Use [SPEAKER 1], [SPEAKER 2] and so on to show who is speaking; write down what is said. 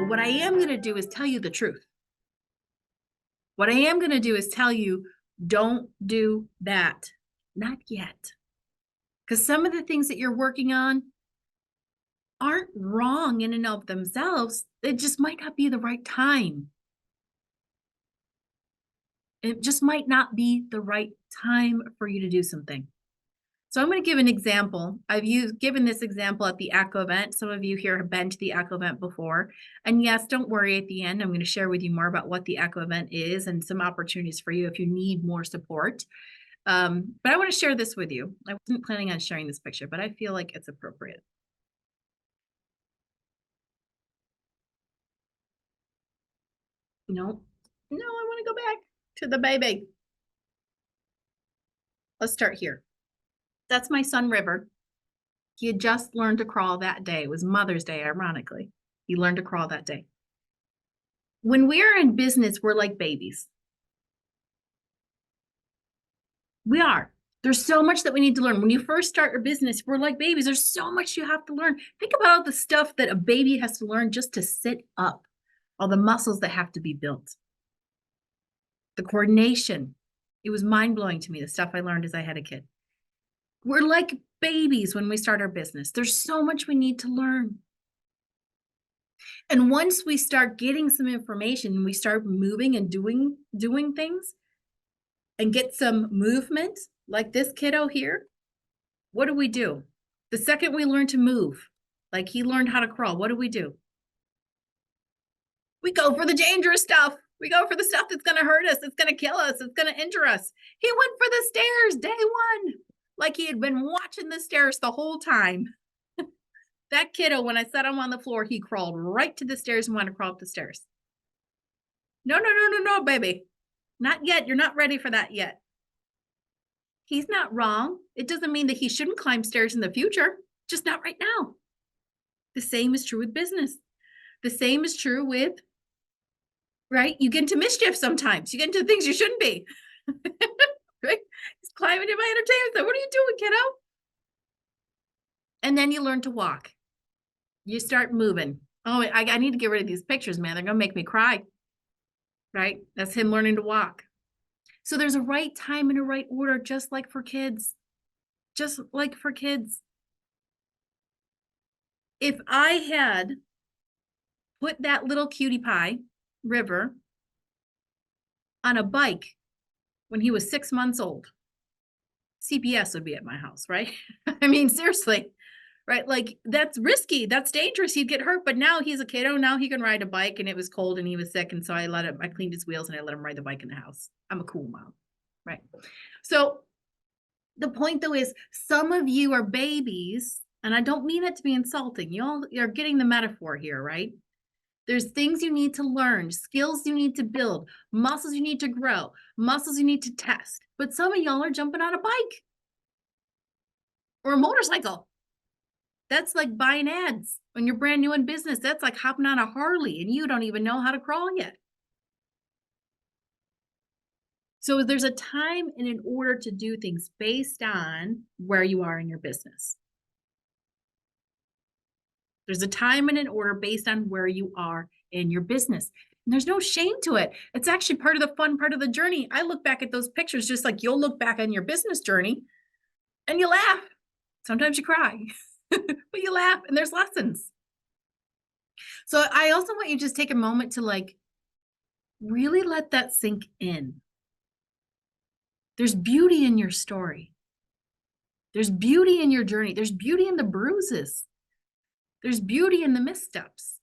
[SPEAKER 1] what I am going to do is tell you the truth. What I am going to do is tell you, don't do that. Not yet. Because some of the things that you're working on aren't wrong in and of themselves. It just might not be the right time. It just might not be the right time for you to do something. So I'm going to give an example. I've given this example at the ACO event. Some of you here have been to the ACO event before. And yes, don't worry, at the end, I'm going to share with you more about what the ACO event is and some opportunities for you if you need more support. But I want to share this with you. I wasn't planning on sharing this picture, but I feel like it's appropriate. No, I want to go back to the baby. Let's start here. That's my son, River. He had just learned to crawl that day. It was Mother's Day, ironically. He learned to crawl that day. When we're in business, we're like babies. We are. There's so much that we need to learn. When you first start your business, we're like babies. There's so much you have to learn. Think about all the stuff that a baby has to learn just to sit up, all the muscles that have to be built. The coordination. It was mind-blowing to me, the stuff I learned as I had a kid. We're like babies when we start our business. There's so much we need to learn. And once we start getting some information and we start moving and doing things and get some movement, like this kiddo here, what do? The second we learn to move, like he learned how to crawl, what do? We go for the dangerous stuff. We go for the stuff that's going to hurt us. It's going to kill us. It's going to injure us. He went for the stairs day one, like he had been watching the stairs the whole time. That kiddo, when I set him on the floor, he crawled right to the stairs and wanted to crawl up the stairs. No, baby. Not yet. You're not ready for that yet. He's not wrong. It doesn't mean that he shouldn't climb stairs in the future, just not right now. The same is true with business. The same is true with, right? You get into mischief sometimes. You get into things you shouldn't be. Right? He's climbing in my entertainment center. What are you doing, kiddo? And then you learn to walk. You start moving. Oh, I need to get rid of these pictures, man. They're going to make me cry. Right? That's him learning to walk. So there's a right time and a right order, just like for kids. Just like for kids. If I had put that little cutie pie, River, on a bike when he was 6 months old, CPS would be at my house, right? I mean, seriously, right? Like, that's risky. That's dangerous. He'd get hurt. But now he's a kiddo. Now he can ride a bike, and it was cold and he was sick. And so I cleaned his wheels and I let him ride the bike in the house. I'm a cool mom, right? So the point, though, is some of you are babies, and I don't mean it to be insulting. You all are getting the metaphor here, right? There's things you need to learn, skills you need to build, muscles you need to grow, muscles you need to test. But some of y'all are jumping on a bike or a motorcycle. That's like buying ads when you're brand new in business. That's like hopping on a Harley and you don't even know how to crawl yet. So there's a time and an order to do things based on where you are in your business. There's a time and an order based on where you are in your business. And there's no shame to it. It's actually part of the fun part of the journey. I look back at those pictures just like you'll look back on your business journey and you laugh. Sometimes you cry, but you laugh and there's lessons. So I also want you to just take a moment to like really let that sink in. There's beauty in your story. There's beauty in your journey. There's beauty in the bruises. There's beauty in the missteps.